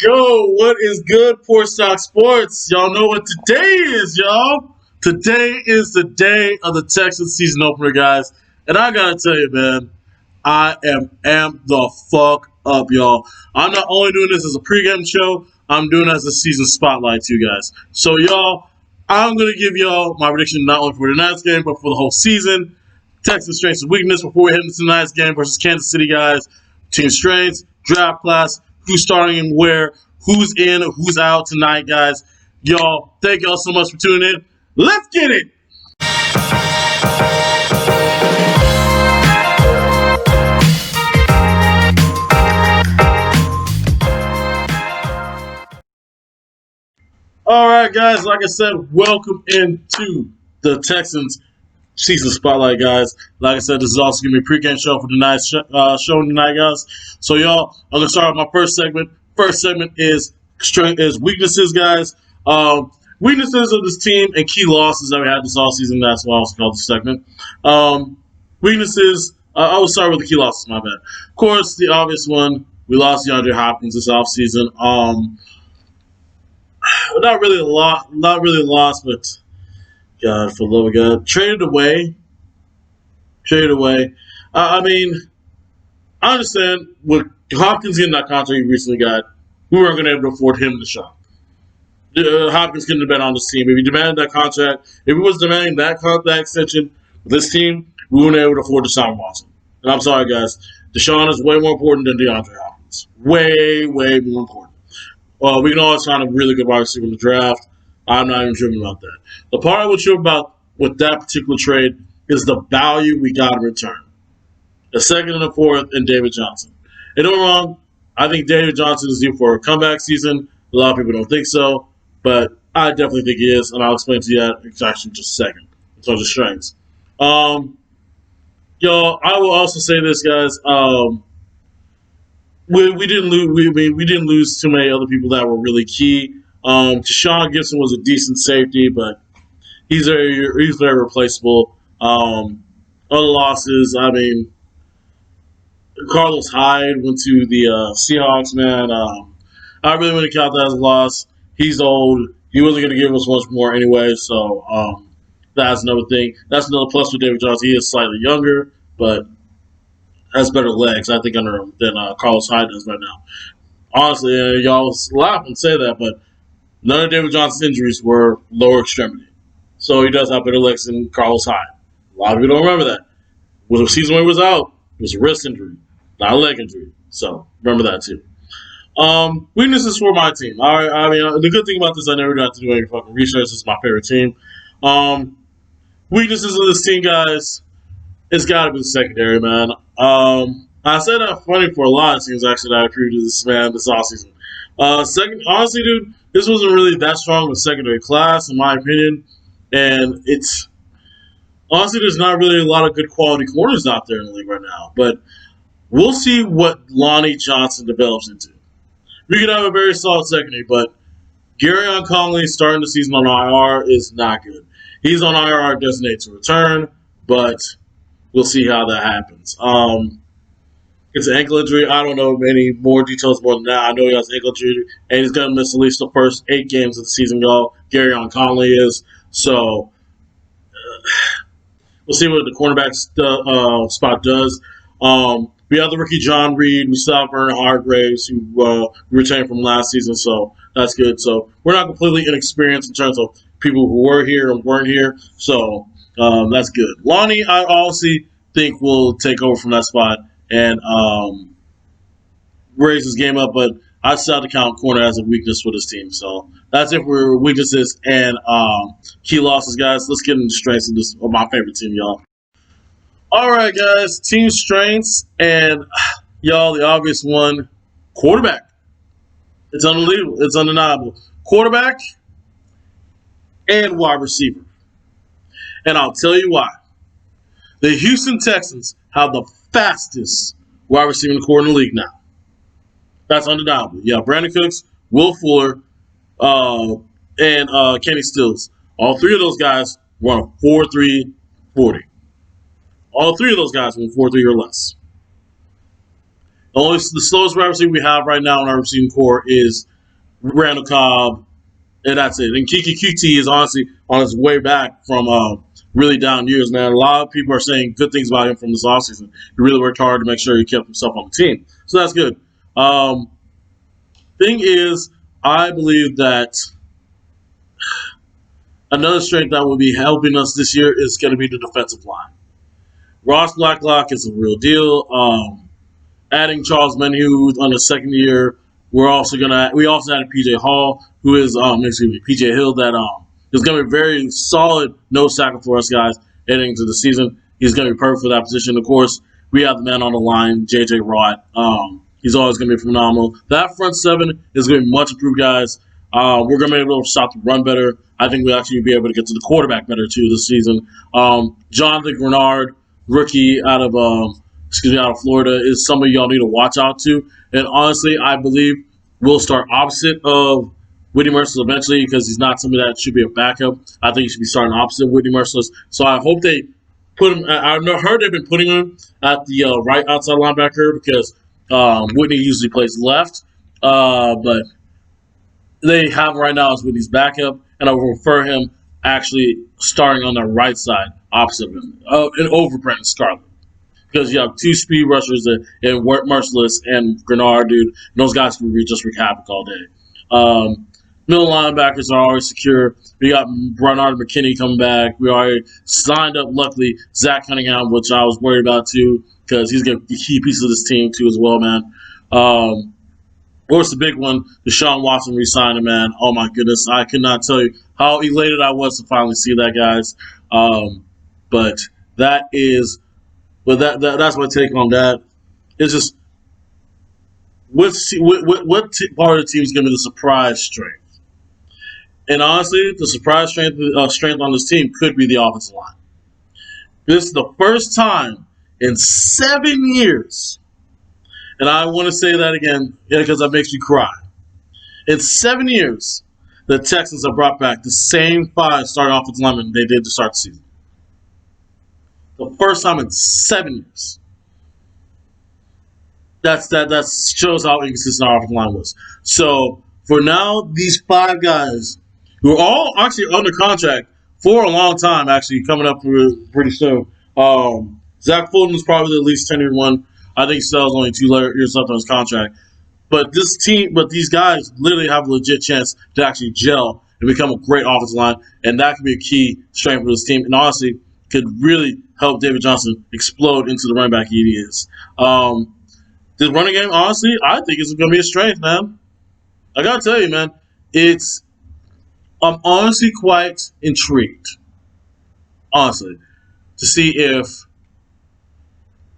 Yo, what is good, Porch Sports? Y'all know what today is, y'all. Today is the day of the Texans season opener, guys. And I gotta tell you, man, I am amped the fuck up, y'all. I'm not only doing this as a pregame show, I'm doing it as a season spotlight to you guys. So, y'all, I'm gonna give y'all my prediction not only for tonight's game, but for the whole season. Texans strengths and weakness before we head into tonight's game versus Kansas City, guys. Team strengths, draft class, who's starting and where, who's in, who's out tonight, guys. Y'all, thank y'all so much for tuning in. Let's get it. All right, guys, like I said, welcome into the Texans season spotlight, guys. Like I said, this is also going to be a pregame show for tonight's show tonight, guys. So, y'all, I'm going to start with my first segment. First segment is weaknesses, guys. Weaknesses of this team and key losses that we had this offseason. That's why I also called this segment. Weaknesses, I will start with the key losses, my bad. Of course, the obvious one, we lost DeAndre Hopkins this offseason. Not really a loss, but God, for the love of God, traded away. I mean, I understand with Hopkins getting that contract he recently got, we weren't going to be able to afford him the shot. Hopkins couldn't have been on this team. If he demanded that contract, if he was demanding that extension with this team, we wouldn't be able to afford Deshaun Watson. And I'm sorry, guys. Deshaun is way more important than DeAndre Hopkins. Way, way more important. We can always find a really good wide receiver in the draft. I'm not even tripping about that. The part I was sure about with that particular trade is the value we got in return. The second and the fourth, and David Johnson. And don't get me wrong, I think David Johnson is due for a comeback season. A lot of people don't think so, but I definitely think he is, and I'll explain to you that actually in just a second. In terms of strengths. I will also say this, guys. We didn't lose. We didn't lose too many other people that were really key. Deshaun Gibson was a decent safety, but he's very replaceable. Other losses, I mean, Carlos Hyde went to the Seahawks, man. I really wouldn't count that as a loss. He's old. He wasn't going to give us much more anyway, so that's another thing. That's another plus with David Johnson. He is slightly younger, but has better legs, I think, under him than Carlos Hyde does right now. Honestly, y'all laugh and say that, but none of David Johnson's injuries were lower extremity. So he does have better legs than Carlos Hyde. A lot of people don't remember that. When the season when he was out, it was a wrist injury, not a leg injury. So remember that too. Weaknesses for my team. I mean, the good thing about this, I never have to do any fucking research. This is my favorite team. Weaknesses of this team, guys, it's got to be the secondary, man. I said that funny for a lot of teams, actually, that I previewed this offseason. Honestly, dude, this wasn't really that strong of a secondary class, in my opinion. And honestly, there's not really a lot of good quality corners out there in the league right now. But we'll see what Lonnie Johnson develops into. We could have a very solid secondary, but Garyon Conley starting the season on IR is not good. He's on IR designated to return, but we'll see how that happens. It's an ankle injury. I don't know any more details more than that. I know he has an ankle injury, and he's going to miss at least the first 8 games of the season, y'all. Garyon Conley is. So we'll see what the cornerback spot does. We have the rookie John Reed. We still have Vernon Hargraves, who retained from last season, so that's good. So we're not completely inexperienced in terms of people who were here and weren't here, so that's good. Lonnie, I honestly think will take over from that spot and raise his game up, but I still have to count corner as a weakness for this team. So that's it for weaknesses and key losses, guys. Let's get into strengths of this of my favorite team, y'all. All right, guys, team strengths, and y'all, the obvious one, quarterback. It's unbelievable. It's undeniable. Quarterback and wide receiver. And I'll tell you why. The Houston Texans have the fastest wide receiving core in the league now. That's undeniable. Yeah, Brandon Cooks, Will Fuller, and Kenny Stills. All 3 of those guys run a 4.3 40. All 3 of those guys went 4.3 or less. The slowest wide receiver we have right now in our receiving core is Randall Cobb, and that's it. And Kiki QT is honestly on his way back from really down years, man. A lot of people are saying good things about him from this offseason. He really worked hard to make sure he kept himself on the team. So that's good. Thing is, I believe that another strength that will be helping us this year is going to be the defensive line. Ross Blacklock is a real deal. Adding Charles Menhu on the second year, we also added PJ Hall, who is PJ Hill, that is going to be very solid nose tackle for us guys heading into the season. He's going to be perfect for that position. Of course, we have the man on the line, JJ Watt. He's always going to be phenomenal. That front seven is going to be much improved, guys. We're going to be able to stop the run better. I think we'll actually be able to get to the quarterback better too this season. Jonathan Grenard, rookie out of Florida, is somebody y'all need to watch out to. And honestly, I believe we'll start opposite of Whitney Merciless eventually because he's not somebody that should be a backup. I think he should be starting opposite of Whitney Merciless. So I hope they put him. I heard they've been putting him at the right outside linebacker because Whitney usually plays left. But they have right now as Whitney's backup, and I will prefer him actually starting on the right side opposite of him and over Brenton Scarlett. Because you have two speed rushers and Merciless and Grenard, dude. And those guys can just wreak havoc all day. Middle linebackers are always secure. We got Bernard McKinney coming back. We already signed up, luckily, Zach Cunningham, which I was worried about too, because he's going to be a key piece of this team too as well, man. Of course, the big one, Deshaun Watson re-signing, man. Oh my goodness, I could not tell you how elated I was to finally see that, guys. But that is. But that's my take on that. It's just what part of the team is going to be the surprise strength? And honestly, the surprise strength on this team could be the offensive line. This is the first time in 7 years, and I want to say that again because that makes me cry. In 7 years, the Texans have brought back the same 5 starting offensive linemen they did to start the season. The first time in 7 years. That shows how inconsistent our offensive line was. So for now, these 5 guys who are all actually under contract for a long time, actually coming up pretty soon. Zach Fulton is probably the least tenured one. I think he still has only 2 years left on his contract. But these guys literally have a legit chance to actually gel and become a great offensive line, and that could be a key strength for this team. And honestly, could really help David Johnson explode into the running back he is. This running game, honestly, I think it's going to be a strength, man. I got to tell you, man, I'm honestly quite intrigued, honestly, to see if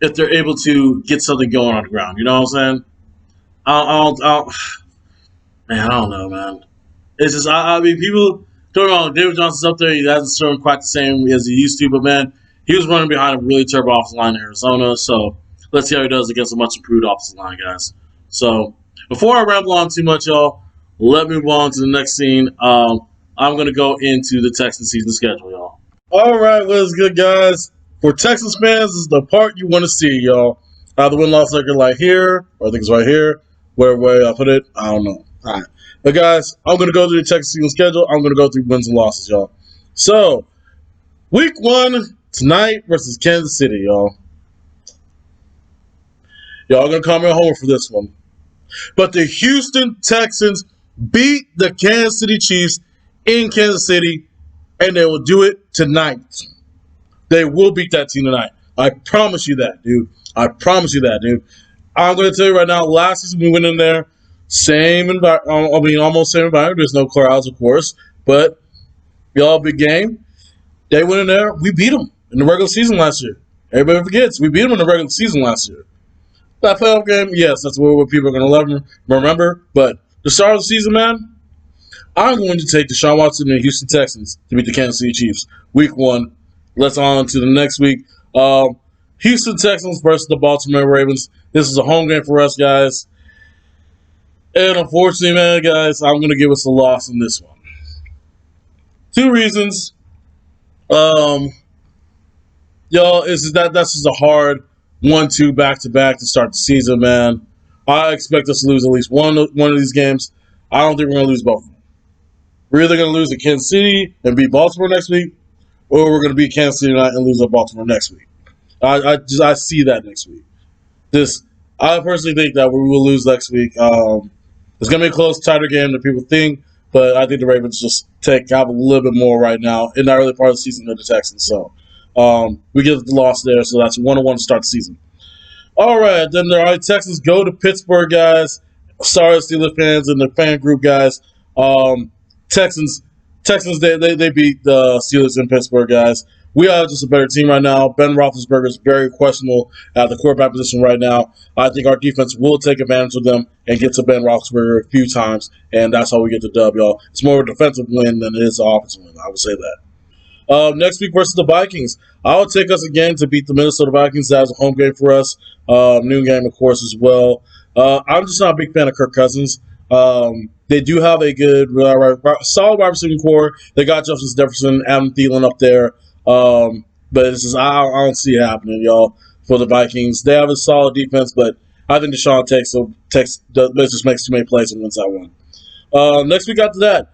they're able to get something going on the ground. You know what I'm saying? I don't know, man. It's just, I mean, people... Don't get me wrong, David Johnson's up there. He hasn't shown quite the same as he used to, but man, he was running behind a really terrible offensive line in Arizona. So let's see how he does against a much improved offensive line, guys. So before I ramble on too much, y'all, let me move on to the next scene. I'm going to go into the Texans season schedule, y'all. All right, what's good, guys? For Texans fans, this is the part you want to see, y'all. The win-loss record like here, or I think it's right here. Where I put it, I don't know. All right. But guys, I'm going to go through the Texas season schedule. I'm going to go through wins and losses, y'all. So, week 1 tonight versus Kansas City, y'all. Y'all going to call me a homer for this one. But the Houston Texans beat the Kansas City Chiefs in Kansas City, and they will do it tonight. They will beat that team tonight. I promise you that, dude. I promise you that, dude. I'm going to tell you right now, last season we went in there, same environment, almost same environment. There's no crowds, of course, but y'all big game. They went in there. We beat them in the regular season last year. Everybody forgets we beat them in the regular season last year. That playoff game, yes, that's where people are going to love them. Remember, but the start of the season, man, I'm going to take Deshaun Watson and the Houston Texans to beat the Kansas City Chiefs. Week 1. Let's on to the next week. Houston Texans versus the Baltimore Ravens. This is a home game for us, guys. And unfortunately, man, guys, I'm going to give us a loss in this one. 2 reasons. Y'all, that's just a hard 1-2 back-to-back to start the season, man. I expect us to lose at least one of these games. I don't think we're going to lose both of them. We're either going to lose to Kansas City and beat Baltimore next week, or we're going to beat Kansas City tonight and lose at Baltimore next week. I see that next week. I personally think that we will lose next week. It's going to be a close, tighter game than people think, but I think the Ravens just have a little bit more right now in the early part of the season than the Texans. So we get the loss there, so that's 1-1 to start the season. All right, then the Texans go to Pittsburgh, guys. Sorry, Steelers fans and the fan group, guys. Texans, they beat the Steelers in Pittsburgh, guys. We are just a better team right now. Ben Roethlisberger is very questionable at the quarterback position right now. I think our defense will take advantage of them and get to Ben Roethlisberger a few times, and that's how we get the dub, y'all. It's more of a defensive win than it is an offensive win. I would say that. Next week versus the Vikings. I would take us again to beat the Minnesota Vikings. That was a home game for us. Noon game, of course, as well. I'm just not a big fan of Kirk Cousins. They do have a good, solid wide receiving core. They got Justin Jefferson, Adam Thielen up there. But it's just, I don't see it happening, y'all, for the Vikings. They have a solid defense, but I think Deshaun just makes too many plays and wins that one. Next week after that,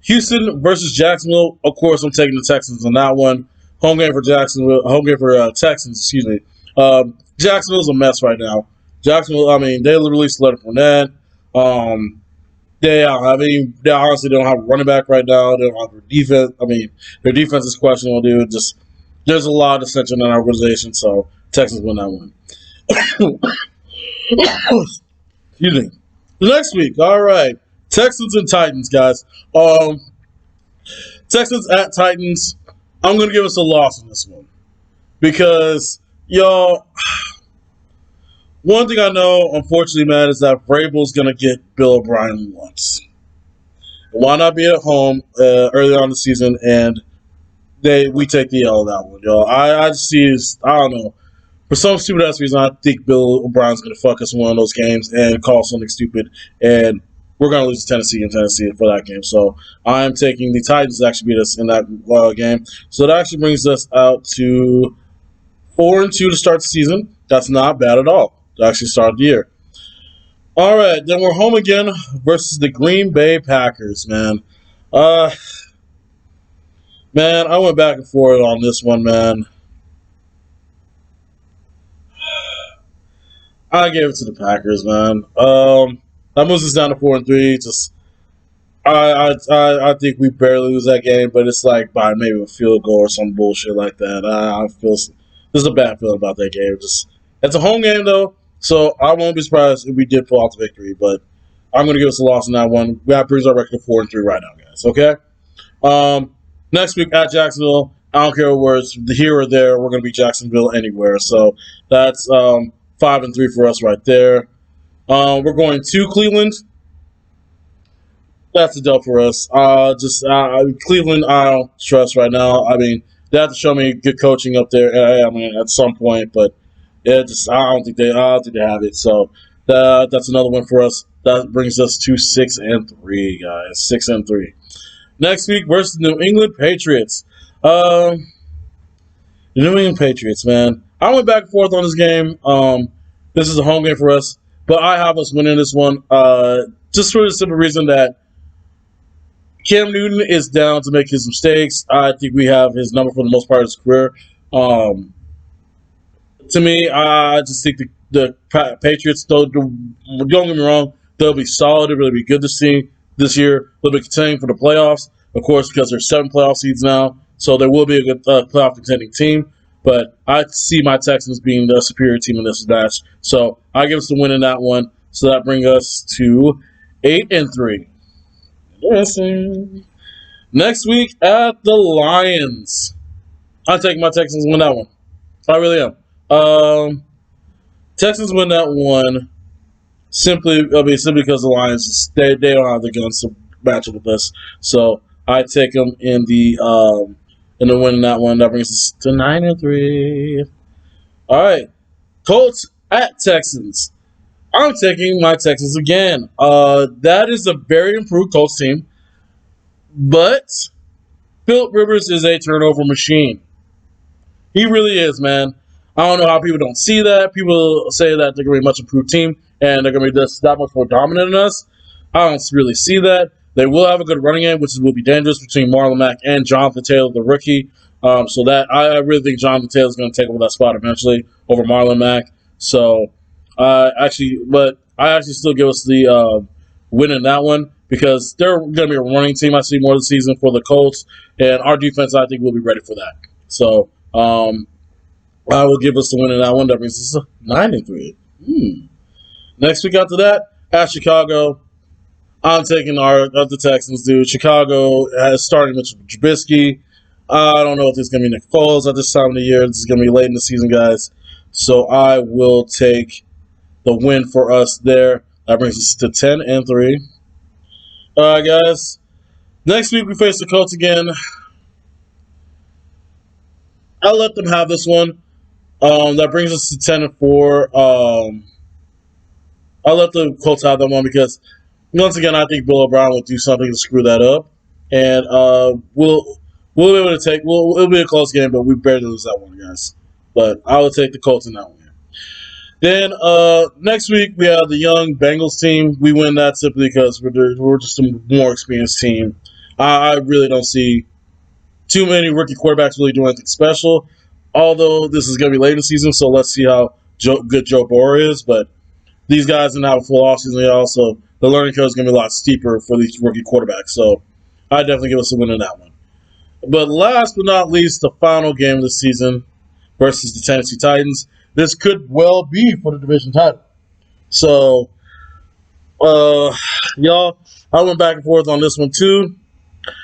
Houston versus Jacksonville. Of course, I'm taking the Texans on that one. Home game for Texans, excuse me. Jacksonville's a mess right now. Jacksonville, I mean, they released Leonard Fournette. They honestly don't have a running back right now. They don't have a defense. I mean, their defense is questionable, dude. Just there's a lot of dissension in our organization, so Texans win that one. Excuse me. Next week, all right. Texans and Titans, guys. Texans at Titans. I'm going to give us a loss in this one. Because, y'all, one thing I know, unfortunately, man, is that Vrabel's going to get Bill O'Brien once. Why not be at home early on in the season and we take the L on that one, y'all. I just see, I don't know. For some stupid ass reason, I think Bill O'Brien's going to fuck us in one of those games and call something stupid, and we're going to lose to Tennessee for that game. So I am taking the Titans to actually beat us in that game. So that actually brings us out to 4-2 to start the season. That's not bad at all to actually start the year. All right, then we're home again versus the Green Bay Packers, man. Man, I went back and forth on this one, man. I gave it to the Packers, man. That moves us down to 4-3. Just, I think we barely lose that game, but it's like by maybe a field goal or some bullshit like that. I feel there's a bad feeling about that game. It's a home game though, so I won't be surprised if we did pull out the victory. But I'm going to give us a loss in that one. That brings our record to 4-3 right now, guys. Okay. Next week at Jacksonville. I don't care where it's here or there. We're going to beat Jacksonville anywhere. So that's 5-3 for us right there. We're going to Cleveland. That's a dub for us. Cleveland, I don't trust right now. I mean, they have to show me good coaching up there. I mean, at some point, but I don't think they have it. So that's another one for us. That brings us to 6-3, guys. 6-3. Next week versus New England Patriots. The New England Patriots, man. I went back and forth on this game. This is a home game for us, but I have us winning this one just for the simple reason that Cam Newton is down to make his mistakes. I think we have his number for the most part of his career. To me, I just think the Patriots, don't get me wrong, they'll be solid. They'll really be good this year. They'll be contending for the playoffs, of course, because there's 7 playoff seeds now. So there will be a good playoff contending team. But I see my Texans being the superior team in this match. So I give us the win in that one. So that brings us to 8-3. Listen. Next week at the Lions. I take my Texans to win that one. I really am. Texans win that one simply because the Lions they don't have the guns to match up with us. So I take them in the win in that one. That brings us to 9-3. All right, Colts at Texans. I'm taking my Texans again. That is a very improved Colts team, but Philip Rivers is a turnover machine. He really is, man. I don't know how people don't see that. People say that they're going to be a much improved team and they're going to be just that much more dominant than us. I don't really see that. They will have a good running game, which will be dangerous between Marlon Mack and Jonathan Taylor, the rookie. So that I really think Jonathan Taylor is going to take over that spot eventually over Marlon Mack. So but I actually still give us the win in that one because they're going to be a running team. I see more this season for the Colts, and our defense I think will be ready for that. So I will give us the win in that one. That brings us to 9-3. Next week after that, at Chicago, I'm taking the Texans, dude. Chicago has started Mitchell Trubisky. I don't know if this is going to be Nick Foles at this time of the year. This is going to be late in the season, guys. So I will take the win for us there. That brings us to 10-3. All right, guys. Next week, we face the Colts again. I'll let them have this one. That brings us to 10-4. I'll let the Colts have that one because, once again, I think Bill O'Brien will do something to screw that up. And we'll be able to take. It'll be a close game, but we barely lose that one, guys. But I will take the Colts in that one. Then next week we have the young Bengals team. We win that simply because we're just a more experienced team. I really don't see too many rookie quarterbacks really doing anything special. Although this is going to be late in the season, so let's see how good Joe Burrow is. But these guys didn't have a full offseason, also the learning curve is going to be a lot steeper for these rookie quarterbacks. So I definitely give us a win in that one. But last but not least, the final game of the season versus the Tennessee Titans. This could well be for the division title. So, y'all, I went back and forth on this one too.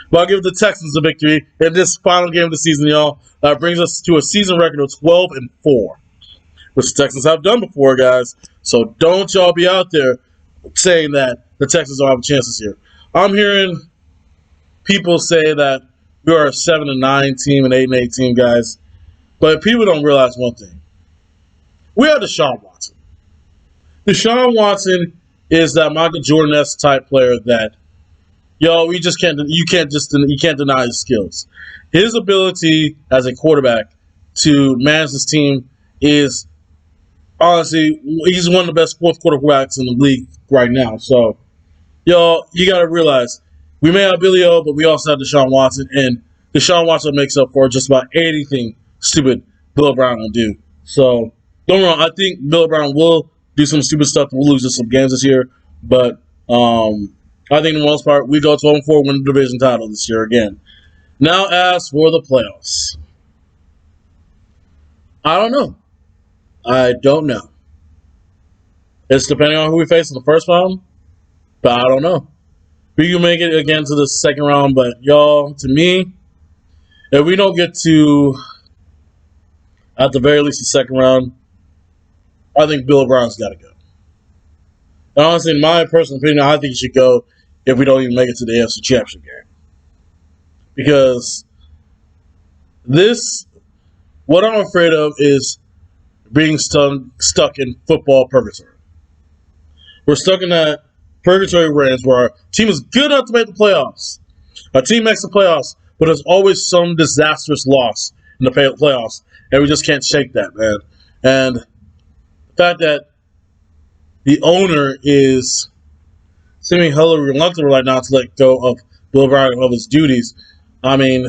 But I'll give the Texans a victory in this final game of the season, y'all. That brings us to a season record of 12-4, which the Texans have done before, guys. So don't y'all be out there saying that the Texans don't have chances here. I'm hearing people say that we are a 7-9 team, an 8-8 team, guys. But people don't realize one thing. We have Deshaun Watson. Deshaun Watson is that Michael Jordan-esque type player that, you can't deny his skills. His ability as a quarterback to manage his team is, honestly, he's one of the best fourth quarter quarterbacks in the league right now. So, y'all, you got to realize, we may have Billy O, but we also have Deshaun Watson, and Deshaun Watson makes up for just about anything stupid Bill O'Brien will do. So, don't get me wrong, I think Bill O'Brien will do some stupid stuff. We'll lose some games this year, but I think for the most part, we go 12-4, win the division title this year again. Now, as for the playoffs, I don't know. I don't know. It's depending on who we face in the first round, but I don't know. We can make it again to the second round, but y'all, to me, if we don't get to, at the very least, the second round, I think Bill O'Brien's got to go. And honestly, in my personal opinion, I think he should go if we don't even make it to the AFC Championship game. Because what I'm afraid of is being stuck in football purgatory. We're stuck in that purgatory range where our team is good enough to make the playoffs. Our team makes the playoffs, but there's always some disastrous loss in the playoffs, and we just can't shake that, man. And the fact that the owner is seeming hella reluctant right now to let go of Bill O'Brien of his duties, I mean,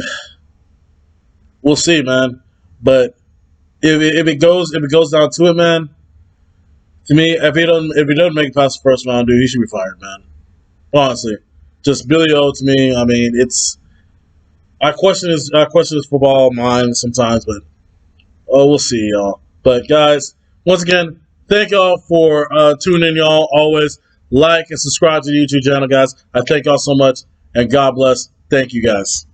we'll see, man. But if it goes down to it, man, to me, if he doesn't make it past the first round, dude, he should be fired, man. Honestly, just Billy O to me. I mean, I question his football mind sometimes, but we'll see, y'all. But guys, once again, thank y'all for tuning in, y'all. Always like and subscribe to the YouTube channel, guys. I thank y'all so much, and God bless. Thank you, guys.